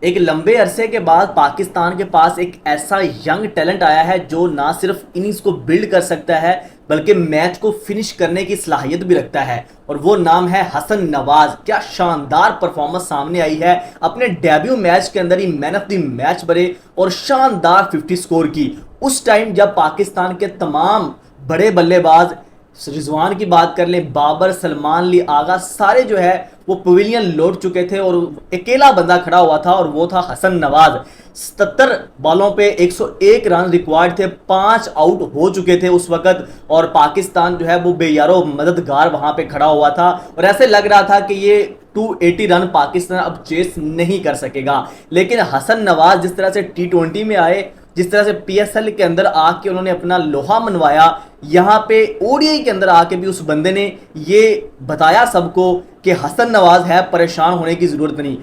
एक लंबे अरसे के बाद पाकिस्तान के पास एक ऐसा यंग टैलेंट आया है जो ना सिर्फ इनिंग्स को बिल्ड कर सकता है बल्कि मैच को फिनिश करने की सलाहियत भी रखता है। और वो नाम है हसन नवाज। क्या शानदार परफॉर्मेंस सामने आई है। अपने डेब्यू मैच के अंदर ही मैन ऑफ द मैच बने और शानदार 50 स्कोर की उस टाइम जब पाकिस्तान के तमाम बड़े बल्लेबाज, रिजवान की बात कर लें, बाबर, सलमान अली, आगा, सारे जो है वो पवेलियन लौट चुके थे और अकेला बंदा खड़ा हुआ था और वो था हसन नवाज। 77 बॉलों पे 101 रन रिक्वायर्ड थे, 5 आउट हो चुके थे उस वक्त और पाकिस्तान जो है वो बेयारो मददगार वहां पे खड़ा हुआ था और ऐसे लग रहा था कि ये 280 रन पाकिस्तान अब चेस नहीं कर सकेगा। लेकिन हसन नवाज जिस तरह से T20 में आए, जिस तरह से PSL के अंदर आके उन्होंने अपना लोहा मनवाया, यहाँ पे ODI के अंदर आके भी उस बंदे ने ये बताया सबको कि हसन नवाज है, परेशान होने की जरूरत नहीं।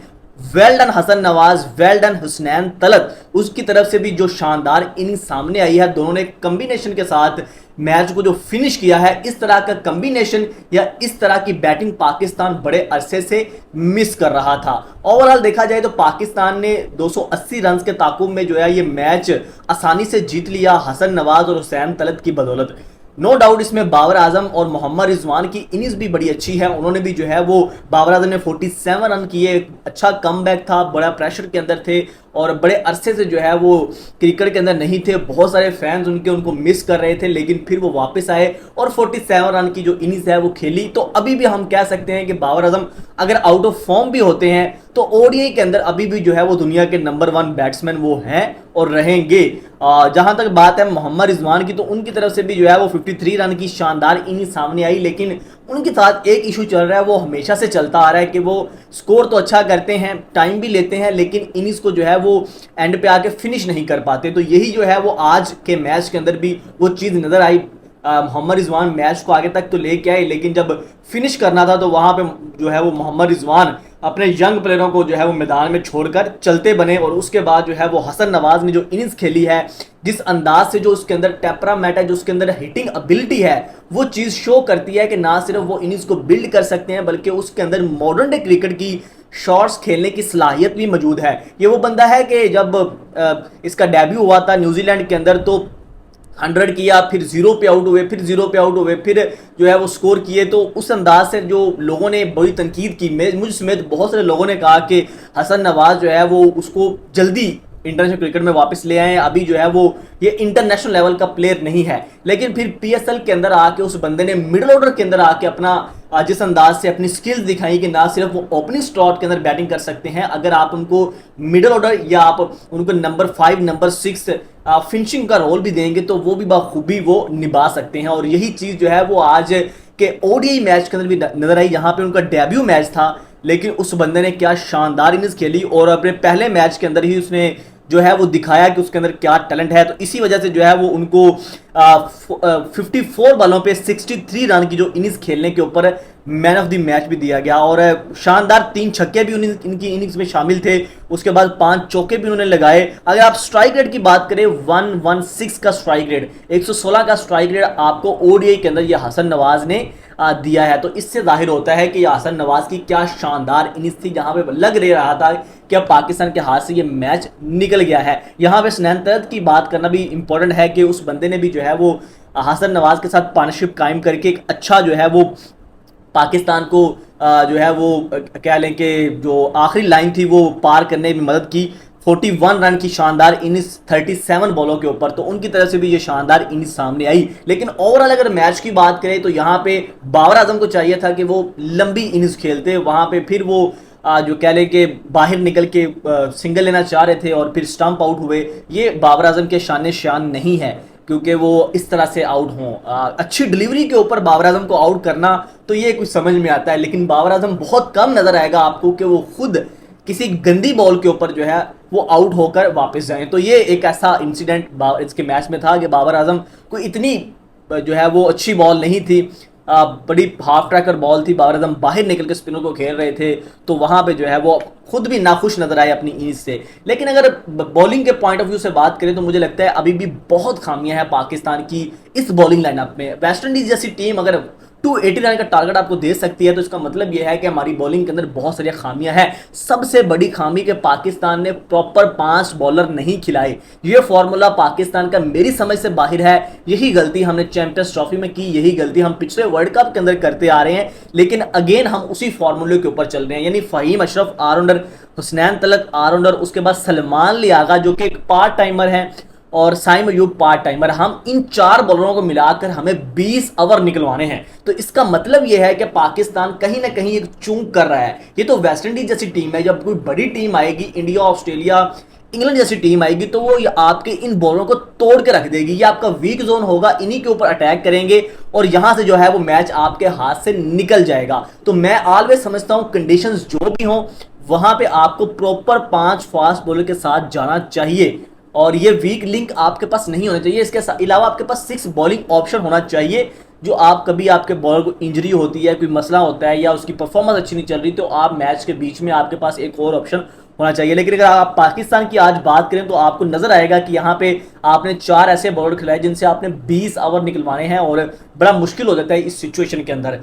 Well done Hasan Nawaz, well done Husnain Talat. उसकी तरफ से भी जो शानदार इनिंग सामने आई है, दोनों ने कॉम्बिनेशन के साथ मैच को जो फिनिश किया है, इस तरह का कॉम्बिनेशन या इस तरह की बैटिंग पाकिस्तान बड़े अरसे से मिस कर रहा था। ओवरऑल देखा जाए तो पाकिस्तान ने 280 रन के ताकुब में जो है ये मैच आसानी से जीत लिया हसन नवाज और हुसैन तलत की बदौलत। नो डाउट इसमें बाबर आजम और मोहम्मद रिजवान की इनिंग्स भी बड़ी अच्छी है। उन्होंने भी जो है वो, बाबर आजम ने 47 रन किए, अच्छा कमबैक था, बड़ा प्रेशर के अंदर थे और बड़े अरसे से जो है वो क्रिकेट के अंदर नहीं थे। बहुत सारे फैंस उनको मिस कर रहे थे, लेकिन फिर वो वापस आए और 47 रन की जो इनिंग्स है वो खेली। तो अभी भी हम कह सकते हैं कि बाबर आजम अगर आउट ऑफ फॉर्म भी होते हैं तो ODI के अंदर अभी भी जो है वो दुनिया के नंबर 1 बैट्समैन वो हैं और रहेंगे। जहां तक बात है मोहम्मद रिजवान की, तो उनकी तरफ से भी जो है वो 53 रन की शानदार इनिंग सामने आई, लेकिन उनके साथ एक इशू चल रहा है, वो हमेशा से चलता आ रहा है कि वो स्कोर तो अच्छा करते हैं, टाइम भी लेते हैं, लेकिन इनिंग्स को जो है वो एंड पे आके फिनिश नहीं कर पाते। तो यही जो है वो आज के मैच के अंदर भी वो चीज़ नज़र आई। मोहम्मद रिजवान मैच को आगे तक तो लेके आए, लेकिन जब फिनिश करना था तो वहां पे जो है वो मोहम्मद रिजवान अपने यंग प्लेयरों को जो है वो मैदान में छोड़कर चलते बने। और उसके बाद जो है वो हसन नवाज ने जो इनिंग्स खेली है, जिस अंदाज से जो उसके अंदर टेम्परामेंट है, जो उसके अंदर हिटिंग एबिलिटी है, वो चीज़ शो करती है कि ना सिर्फ वो इनिंग्स को बिल्ड कर सकते हैं बल्कि उसके अंदर मॉडर्न डे क्रिकेट की शॉट्स खेलने की सलाहियत भी मौजूद है। ये वो बंदा है कि जब इसका डेब्यू हुआ था न्यूजीलैंड के अंदर तो 100 किया, फिर 0 पे आउट हुए, फिर 0 पे आउट हुए, फिर जो है वो स्कोर किए। तो उस अंदाज से जो लोगों ने बड़ी तनकीद की, मुझ समेत बहुत सारे लोगों ने कहा कि हसन नवाज जो है वो उसको जल्दी इंटरनेशनल क्रिकेट में वापस ले आए। अभी जो है वो ये इंटरनेशनल लेवल का प्लेयर नहीं है, लेकिन फिर PSL के अंदर आके उस बंदे ने मिडिल ऑर्डर के अंदर आके अपना जिस अंदाज से अपनी स्किल्स दिखाई कि ना सिर्फ वो ओपनिंग स्लॉट के अंदर बैटिंग कर सकते हैं, अगर आप उनको मिडिल ऑर्डर या आप उनको नंबर 5, नंबर 6 फिनिशिंग का रोल भी देंगे तो वो भी बखूबी वो निभा सकते हैं। और यही चीज़ जो है वो आज के ODI मैच के अंदर भी नजर आई, जहाँ पे उनका डेब्यू मैच था, लेकिन उस बंदे ने क्या शानदार इनिंग्स खेली और अपने पहले मैच के अंदर ही उसने जो है वो दिखाया कि उसके अंदर क्या टैलेंट है। तो इसी वजह से जो है वो उनको 54 बॉलों पे 63 रन की जो इनिंग्स खेलने के ऊपर मैन ऑफ द मैच भी दिया गया और शानदार 3 छक्के भी इनकी इनिंग्स में शामिल थे। उसके बाद 5 चौके भी उन्होंने लगाए। अगर आप स्ट्राइक रेट की बात करें, 116 का स्ट्राइक रेट, 116 का स्ट्राइक रेट आपको ODI के अंदर ये हसन नवाज ने दिया है। तो इससे जाहिर होता है कि हसन नवाज की क्या शानदार इनिंग्स थी, जहां पे लग रहा था कि अब पाकिस्तान के हाथ से ये मैच निकल गया है। यहाँ पे हुसैन तलत की बात करना भी इंपॉर्टेंट है कि उस बंदे ने भी जो है वो हसन नवाज के साथ पार्टनरशिप कायम करके एक अच्छा जो है वो पाकिस्तान को जो है वो कह लें कि जो आखिरी लाइन थी वो पार करने में मदद की। 41 रन की शानदार इनिंग्स 37 बॉलों के ऊपर, तो उनकी तरफ से भी ये शानदार इनिंग्स सामने आई। लेकिन ओवरऑल अगर मैच की बात करें तो यहाँ पे बाबर आजम को चाहिए था कि वो लंबी इनिंग्स खेलते, वहाँ पे फिर वो जो कह लें कि बाहर निकल के सिंगल लेना चाह रहे थे और फिर स्टंप आउट हुए। ये बाबर आजम के शान शान नहीं है क्योंकि वो इस तरह से आउट हों। अच्छी डिलीवरी के ऊपर बाबर आजम को आउट करना तो ये कुछ समझ में आता है, लेकिन बाबर आजम बहुत कम नजर आएगा आपको कि वो खुद किसी गंदी बॉल के ऊपर जो है वो आउट होकर वापस जाएं। तो ये एक ऐसा इंसिडेंट इसके मैच में था कि बाबर आजम को इतनी जो है वो अच्छी बॉल नहीं थी, बड़ी हाफ ट्रैकर बॉल थी, बाबर आजम बाहर निकल के स्पिनर को खेल रहे थे, तो वहां पे जो है वो खुद भी नाखुश नजर आए अपनी इनिंग्स से। लेकिन अगर बॉलिंग के पॉइंट ऑफ व्यू से बात करें तो मुझे लगता है अभी भी बहुत खामियां हैं पाकिस्तान की इस बॉलिंग लाइनअप में। वेस्ट इंडीज जैसी टीम अगर 280 रन का टारगेट आपको दे सकती है, तो इसका मतलब यह है कि हमारी बॉलिंग के अंदर बहुत सारी खामियां हैं। सबसे बड़ी खामी के पाकिस्तान ने प्रॉपर 5 बॉलर नहीं खिलाए। यह फॉर्मूला पाकिस्तान का मेरी समझ से बाहर है। यही गलती हमने चैंपियंस ट्रॉफी में की, यही गलती हम पिछले वर्ल्ड कप के अंदर करते आ रहे हैं, लेकिन अगेन हम उसी फॉर्मूले के ऊपर चल रहे हैं। यानी फहीम अशरफ ऑलराउंडर, हुसनैन तलत ऑलराउंडर, उसके बाद सलमान लियागा जो कि एक पार्ट टाइमर है, और साइम अयूब पार्ट टाइमर, हम इन 4 बॉलरों को मिलाकर हमें 20 ओवर निकलवाने हैं। तो इसका मतलब यह है कि पाकिस्तान कहीं ना कहीं एक चूक कर रहा है। ये तो वेस्ट इंडीज जैसी टीम है, जब कोई बड़ी टीम आएगी, इंडिया, ऑस्ट्रेलिया, इंग्लैंड जैसी टीम आएगी, तो वो आपके इन बॉलरों को तोड़ के रख देगी। ये आपका वीक जोन होगा, इन्हीं के ऊपर अटैक करेंगे और यहां से जो है वो मैच आपके हाथ से निकल जाएगा। तो मैं ऑलवेज समझता हूं कंडीशंस जो भी हो वहां पे आपको प्रॉपर 5 फास्ट बॉलर के साथ जाना चाहिए, और ये वीक लिंक आपके पास नहीं होना चाहिए। इसके अलावा आपके पास 6 बॉलिंग ऑप्शन होना चाहिए, जो आप कभी आपके बॉलर को इंजरी होती है, कोई मसला होता है या उसकी परफॉर्मेंस अच्छी नहीं चल रही, तो आप मैच के बीच में आपके पास एक और ऑप्शन होना चाहिए। लेकिन अगर आप पाकिस्तान की आज बात करें तो आपको नजर आएगा कि यहाँ पे आपने 4 ऐसे बॉलर खिलाए जिनसे आपने 20 ओवर निकलवाने हैं, और बड़ा मुश्किल हो जाता है इस सिचुएशन के अंदर।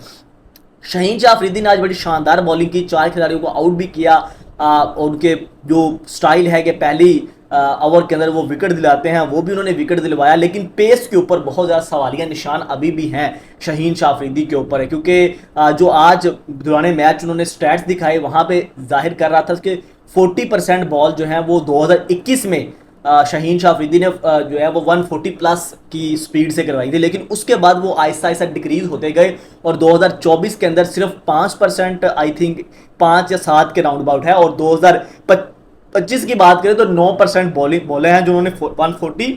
शहीन शाह अफरीदी ने आज बड़ी शानदार बॉलिंग की, 4 खिलाड़ियों को आउट भी किया, और उनके जो स्टाइल है कि पहली ओवर के अंदर वो विकेट दिलाते हैं, वो भी उन्होंने विकेट दिलवाया। लेकिन पेस के ऊपर बहुत ज़्यादा सवालिया निशान अभी भी हैं शहीन शाह अफरीदी के ऊपर है, क्योंकि जो आज दौरान मैच उन्होंने स्टैट्स दिखाए वहाँ पे जाहिर कर रहा था कि 40% बॉल जो है वो 2021 में शहीन शाह अफरीदी ने जो है वो 140 प्लस की स्पीड से करवाई थी, लेकिन उसके बाद वो आहिस्ता आहिस्ता डिक्रीज होते गए और 2024 के अंदर सिर्फ 5%, आई थिंक 5 या 7 के राउंड अबाउट है, और 2025 की बात करें तो 9% बॉलिंग बॉले हैं जो उन्होंने 140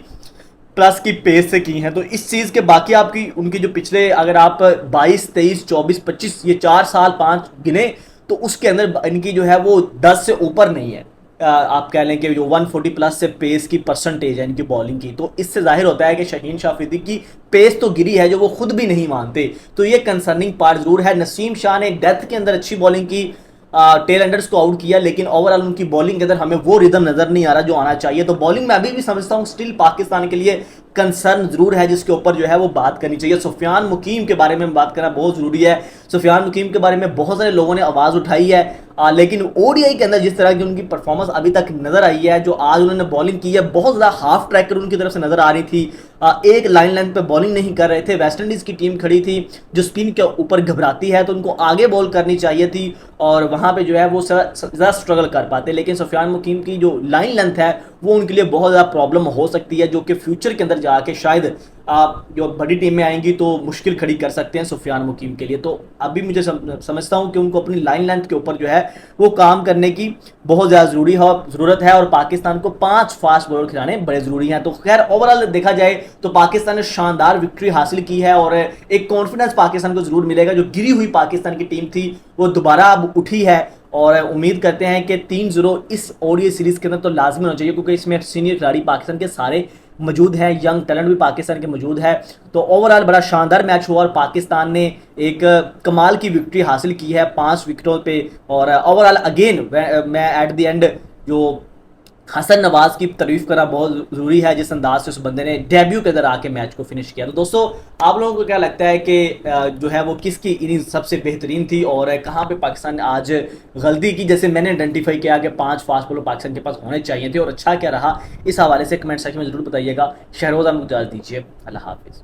प्लस की पेस से की हैं। तो इस चीज़ के बाकी आपकी उनकी जो पिछले, अगर आप 22, 23, 24, 25 ये 4 साल 5 गिने, तो उसके अंदर इनकी जो है वो 10 से ऊपर नहीं है। आप कह लें कि जो 140 प्लस से पेस की परसेंटेज है इनकी बॉलिंग की, तो इससे जाहिर होता है कि शहीन शाह अफरीदी की पेस तो गिरी है जो वो खुद भी नहीं मानते। तो ये कंसर्निंग पार्ट जरूर है। नसीम शाह ने डेथ के अंदर अच्छी बॉलिंग की, टेल एंडर्स को आउट किया, लेकिन ओवरऑल उनकी बॉलिंग के अंदर हमें वो रिदम नजर नहीं आ रहा जो आना चाहिए। तो बॉलिंग में अभी भी समझता हूँ स्टिल पाकिस्तान के लिए कंसर्न जरूर है, जिसके ऊपर जो है वो बात करनी चाहिए। सुफियान मुकीम के बारे में बात करना बहुत जरूरी है। सुफियान मुकीम के बारे में बहुत सारे लोगों ने आवाज उठाई है, लेकिन ओडीआई के अंदर जिस तरह की उनकी परफॉर्मेंस अभी तक नजर आई है, जो आज उन्होंने बॉलिंग की है, बहुत ज्यादा हाफ ट्रैकर उनकी तरफ से नजर आ रही थी। एक लाइन लेंथ पे बॉलिंग नहीं कर रहे थे। वेस्ट इंडीज की टीम खड़ी थी जो स्पिन के ऊपर घबराती है, तो उनको आगे बॉल करनी चाहिए थी और वहां पे जो है वो ज़्यादा स्ट्रगल कर पाते। लेकिन सुफियान मुकीम की जो लाइन लेंथ है वो उनके लिए बहुत ज़्यादा प्रॉब्लम हो सकती है, जो कि फ्यूचर के अंदर जाके शायद आप जो बड़ी टीमें आएंगी तो मुश्किल खड़ी कर सकते हैं सुफियान मुकीम के लिए। तो अभी मुझे समझता हूं कि उनको अपनी लाइन लेंथ के ऊपर जो है वो काम करने की बहुत ज़्यादा ज़रूरत है, और पाकिस्तान को 5 फास्ट बॉलर खिलाने बड़े ज़रूरी हैं। तो खैर ओवरऑल देखा जाए तो पाकिस्तान ने शानदार विक्ट्री हासिल की है, और एक कॉन्फिडेंस पाकिस्तान को ज़रूर मिलेगा। जो गिरी हुई पाकिस्तान की टीम थी वो दोबारा अब उठी है, और उम्मीद करते हैं कि 3-0 इस ओडीआई सीरीज के अंदर तो लाजमी होना चाहिए, क्योंकि इसमें सीनियर खिलाड़ी पाकिस्तान के सारे मौजूद हैं, यंग टैलेंट भी पाकिस्तान के मौजूद है। तो ओवरऑल बड़ा शानदार मैच हुआ और पाकिस्तान ने एक कमाल की विक्ट्री हासिल की है 5 विकेटों पे। और ओवरऑल अगेन मैं एट द एंड जो हसन नवाज की तारीफ करना बहुत ज़रूरी है, जिस अंदाज से उस बंदे ने डेब्यू के अंदर आके मैच को फिनिश किया। तो दोस्तों आप लोगों को क्या लगता है कि जो है वो किसकी इनिंग सबसे बेहतरीन थी, और कहाँ पे पाकिस्तान ने आज गलती की, जैसे मैंने आइडेंटिफाई किया कि 5 फास्ट बॉलर पाकिस्तान के पास होने चाहिए थे, और अच्छा क्या रहा, इस हवाले से कमेंट सेक्शन में ज़रूर बताइएगा। शहरोज़ आप इजाज़त दीजिए, अल्लाह हाफिज़।